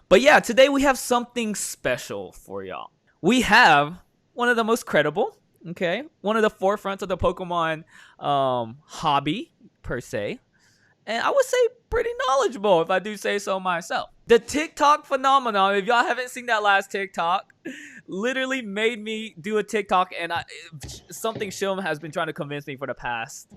But yeah, today we have something special for y'all. We have one of the most credible, okay, one of the forefronts of the Pokemon hobby per se, and I would say pretty knowledgeable if I do say so myself. The TikTok phenomenon, if y'all haven't seen that last TikTok, literally made me do a TikTok, and something Shilm has been trying to convince me for the past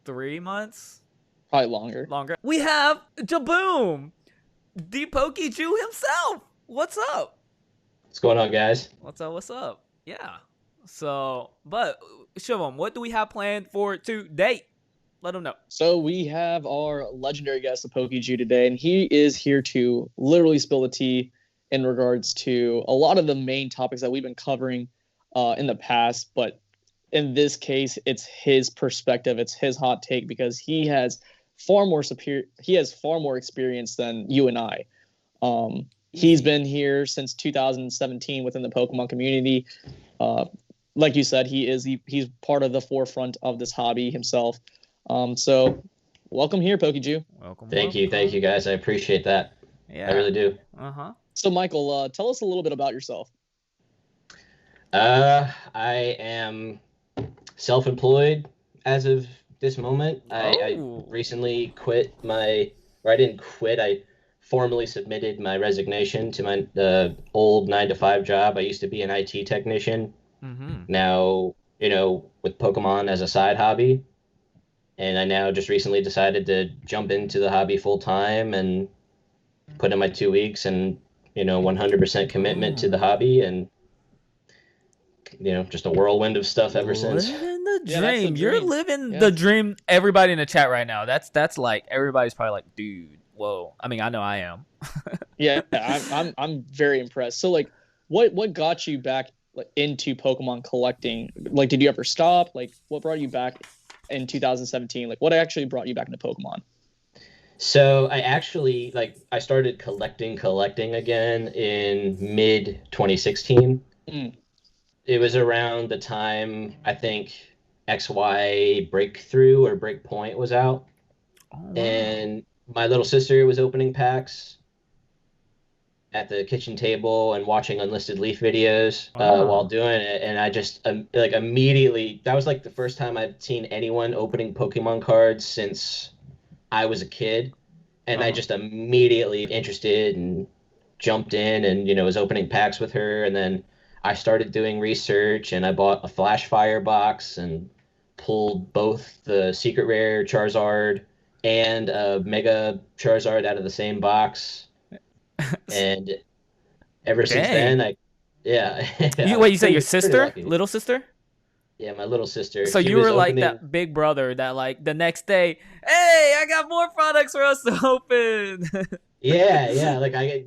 3 months. Probably longer. We have Jaboom, the Pokeju himself. What's up? What's going on, guys? What's up? Yeah. So, but Shivam, what do we have planned for today? Let them know. So we have our legendary guest, the PokeJew, today, and he is here to literally spill the tea in regards to a lot of the main topics that we've been covering in the past. But in this case, it's his perspective, it's his hot take, because he has far more experience than you and I. He's been here since 2017 within the Pokemon community. Like you said, he's part of the forefront of this hobby himself. So welcome here, Pokeju. Thank you guys. I appreciate that. Yeah, I really do. So Michael, tell us a little bit about yourself. I am self-employed as of this moment. I recently I didn't quit. I formally submitted my resignation to my old 9-to-5 job. I used to be an IT technician. Now, with Pokemon as a side hobby. And I now just recently decided to jump into the hobby full time and put in my 2 weeks and, 100% commitment to the hobby, and, just a whirlwind of stuff ever since. Living the dream. You're living the dream. Everybody in the chat right now. That's like, everybody's probably like, dude, whoa. I mean, I know I am. Yeah, I'm very impressed. So like, what got you back into Pokemon collecting? Like, did you ever stop? Like, what brought you back in 2017? Like, what actually brought you back into Pokemon? So I actually I started collecting again in mid 2016. It was around the time I think XY Breakthrough or Breakpoint was out. And my little sister was opening packs at the kitchen table and watching Unlisted Leaf videos while doing it, and I just immediately, that was the first time I'd seen anyone opening Pokemon cards since I was a kid, and I just immediately interested and jumped in and was opening packs with her, and then I started doing research and I bought a Flash Fire box and pulled both the Secret Rare Charizard and a Mega Charizard out of the same box. And ever since then, you say your sister, little sister? Yeah, my little sister. So you were like that big brother that the next day, hey, I got more products for us to open. Yeah. I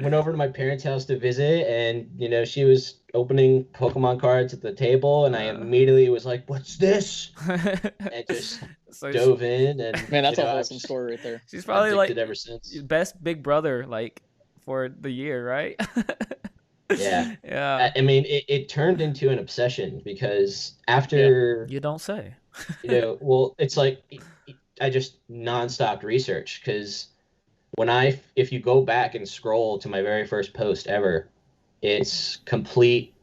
went over to my parents' house to visit, and she was opening Pokemon cards at the table, and I immediately was like, "What's this?" And just dove in, and man, that's a wholesome story right there. She's probably ever since. Best big brother for the year, right? Yeah. I mean, it turned into an obsession because after you don't say. Well, it's I just nonstop research, because if you go back and scroll to my very first post ever, it's complete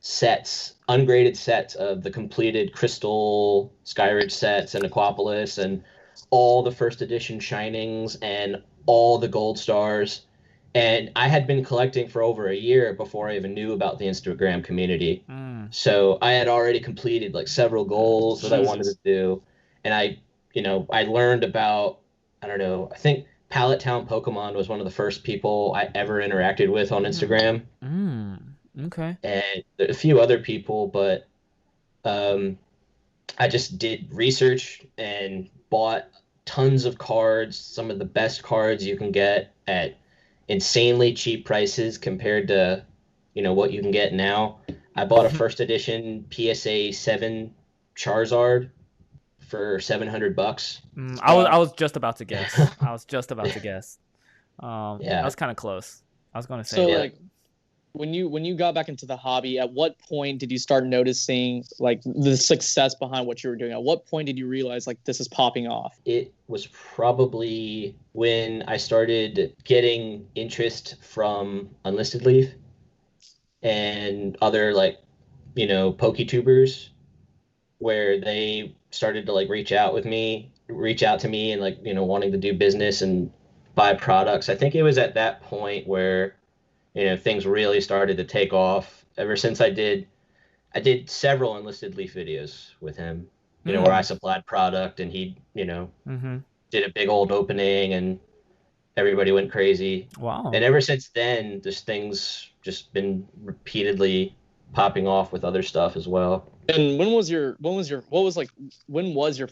sets, ungraded sets of the completed Crystal, Skyridge sets, and Aquapolis, and all the first edition Shinings, and all the Gold Stars. And I had been collecting for over a year before I even knew about the Instagram community. So I had already completed several goals that I wanted to do. And I learned about, I think Pallet Town Pokemon was one of the first people I ever interacted with on Instagram. Okay. And a few other people, but I just did research and bought tons of cards, some of the best cards you can get at insanely cheap prices compared to what you can get now. I bought a first edition PSA 7 Charizard for $700. I was just about to guess. I was just about to guess. Yeah, I was kind of close. I was going to say so when you got back into the hobby, at what point did you start noticing like the success behind what you were doing? At what point did you realize like this is popping off? It was probably when I started getting interest from Unlisted Leaf and other like, PokeTubers, where they started to like reach out to me and like, wanting to do business and buy products. I think it was at that point where, things really started to take off ever since I did several Enlisted Leaf videos with him, where I supplied product and he, Mm-hmm. did a big old opening and everybody went crazy. Wow. And ever since then, this thing's just been repeatedly popping off with other stuff as well. And when was your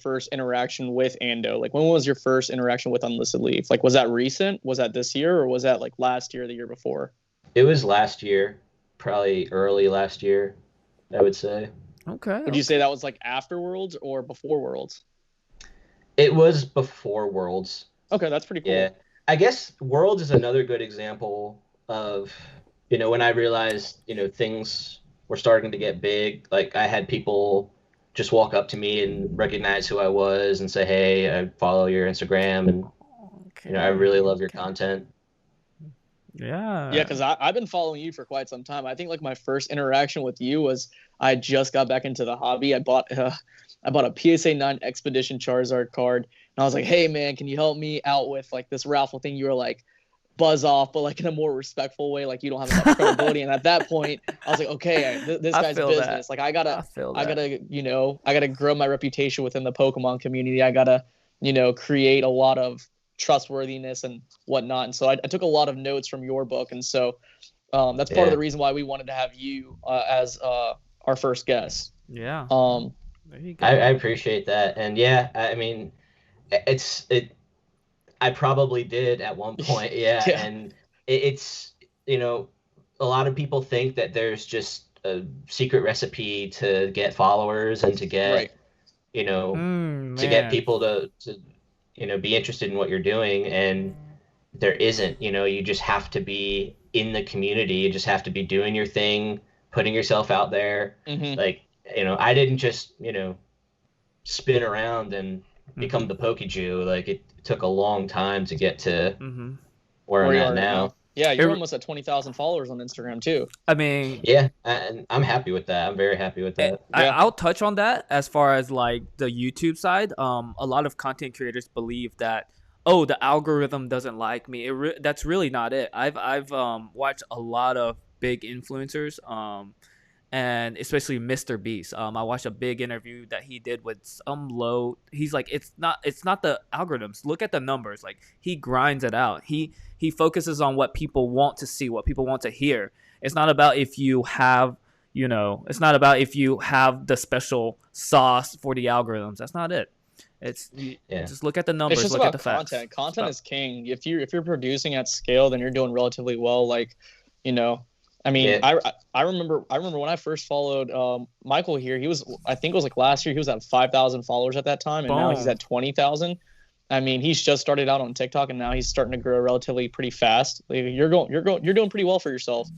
first interaction with Ando? Like when was your first interaction with Unlisted Leaf? Like was that recent? Was that this year or was that like last year or the year before? It was last year, probably early last year, I would say. Okay. Would you say that was like after Worlds or before Worlds? It was before Worlds. Okay, that's pretty cool. Yeah. I guess Worlds is another good example of, when I realized, things were starting to get big. Like I had people just walk up to me and recognize who I was and say, "Hey, I follow your Instagram and, Okay. I really love your content." Yeah. Yeah, because I've been following you for quite some time. I think like my first interaction with you was I just got back into the hobby. I bought a PSA 9 Expedition Charizard card, and I was like, "Hey man, can you help me out with like this raffle thing?" You were like, "Buzz off," but like in a more respectful way. Like you don't have enough credibility. And at that point, I was like, "Okay, this guy's business. Like I gotta grow my reputation within the Pokemon community. I gotta, create a lot of trustworthiness and whatnot." And so I took a lot of notes from your book, and so that's part of the reason why we wanted to have you as our first guest. Yeah. There you go. I appreciate that. And yeah, I mean, I probably did at one point. Yeah. Yeah. And it's, a lot of people think that there's just a secret recipe to get followers and to get, Right. to get people to be interested in what you're doing. And there isn't, you just have to be in the community. You just have to be doing your thing, putting yourself out there. Mm-hmm. Like, I didn't just, spin around and become the Pokejew. Like it took a long time to get to where I'm at now. Yeah, you're almost at 20,000 followers on Instagram too. I mean, yeah, and I'm happy with that. I'm very happy with that. I'll touch on that as far as like the YouTube side. A lot of content creators believe that, oh, the algorithm doesn't like me. That's really not it. I've watched a lot of big influencers, and especially Mr. Beast. I watched a big interview that he did with some low. He's like, it's not the algorithms. Look at the numbers. Like he grinds it out. He focuses on what people want to see, what people want to hear. It's not about if you have, it's not about if you have the special sauce for the algorithms. That's not it. Just look at the numbers. It's just look about at the facts. Content is king. If you're producing at scale, then you're doing relatively well. Like, I mean, yeah. I remember when I first followed Michael here. He was, I think it was like last year. He was at 5,000 followers at that time, and now he's at 20,000. I mean, he's just started out on TikTok, and now he's starting to grow relatively pretty fast. Like, you're doing pretty well for yourself.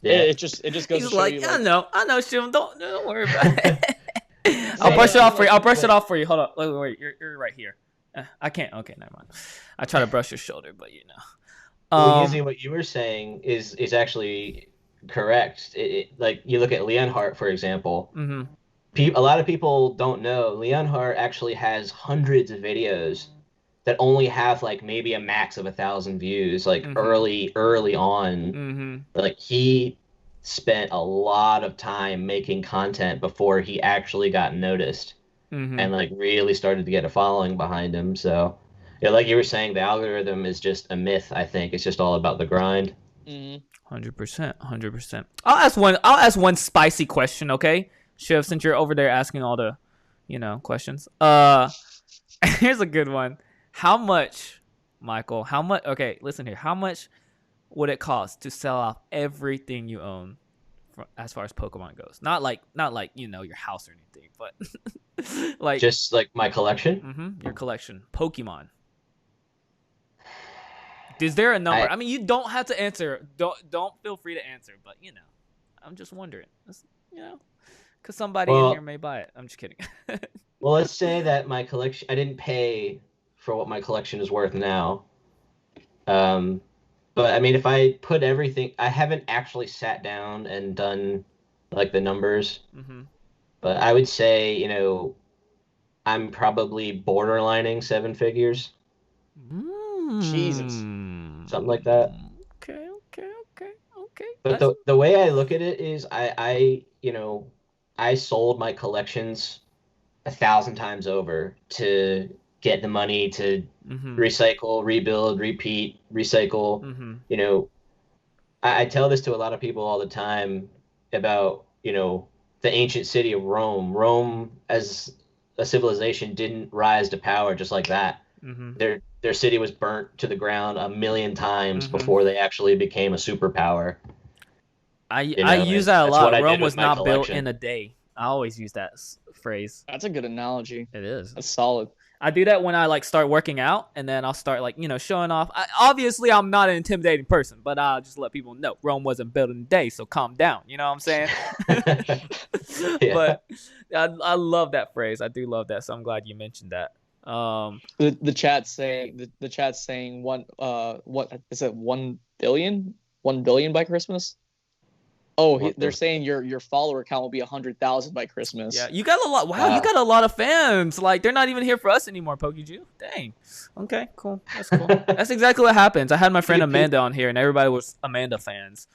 It just goes. He's to show like, you, I know, Shim. Don't worry about it. I'll brush it off for you. I'll brush it off for you. Hold on. Wait. You're right here. I can't. Okay, never mind. I try to brush your shoulder, but Using what you were saying is actually correct. Like you look at Leonhardt, for example. Mm-hmm. A lot of people don't know Leonhardt actually has hundreds of videos that only have like maybe a max of 1,000 views. Like early on, like he spent a lot of time making content before he actually got noticed and like really started to get a following behind him. So. Yeah, like you were saying, the algorithm is just a myth. I think it's just all about the grind. 100%. I'll ask one spicy question, okay? Shiv, since you're over there asking all the, questions. Here's a good one. How much, Michael? How much? Okay, listen here. How much would it cost to sell off everything you own, as far as Pokemon goes? Not like your house or anything, but like just like my collection. Your collection, Pokemon. Is there a number? I mean, you don't have to answer. Don't feel free to answer. But I'm just wondering. Because somebody in here may buy it. I'm just kidding. Well, let's say that my collection. I didn't pay for what my collection is worth now. But I mean, if I put everything, I haven't actually sat down and done like the numbers. Mm-hmm. But I would say, I'm probably borderlining 7 figures. Jesus. Something like that. Okay. But the way I look at it is I sold my collections 1,000 times over to get the money to recycle, rebuild, repeat, recycle. I tell this to a lot of people all the time about, the ancient city of Rome. Rome as a civilization didn't rise to power just like that. Their city was burnt to the ground 1,000,000 times before they actually became a superpower. I use that a lot. Rome was not built in a day. I always use that phrase. That's a good analogy. It is. That's solid. I do that when I start working out, and then I'll start showing off. Obviously, I'm not an intimidating person, but I'll just let people know Rome wasn't built in a day, so calm down. You know what I'm saying? Yeah. But I love that phrase. I do love that, so I'm glad you mentioned that. The chat's saying what is it 1 billion? 1 billion by Christmas? Oh, they're saying your follower count will be 100,000 by Christmas. Yeah, you got a lot. Wow, you got a lot of fans. Like, they're not even here for us anymore, PokéJew. Dang. Okay, cool. That's cool. That's exactly what happens. I had my friend Amanda on here, and everybody was Amanda fans.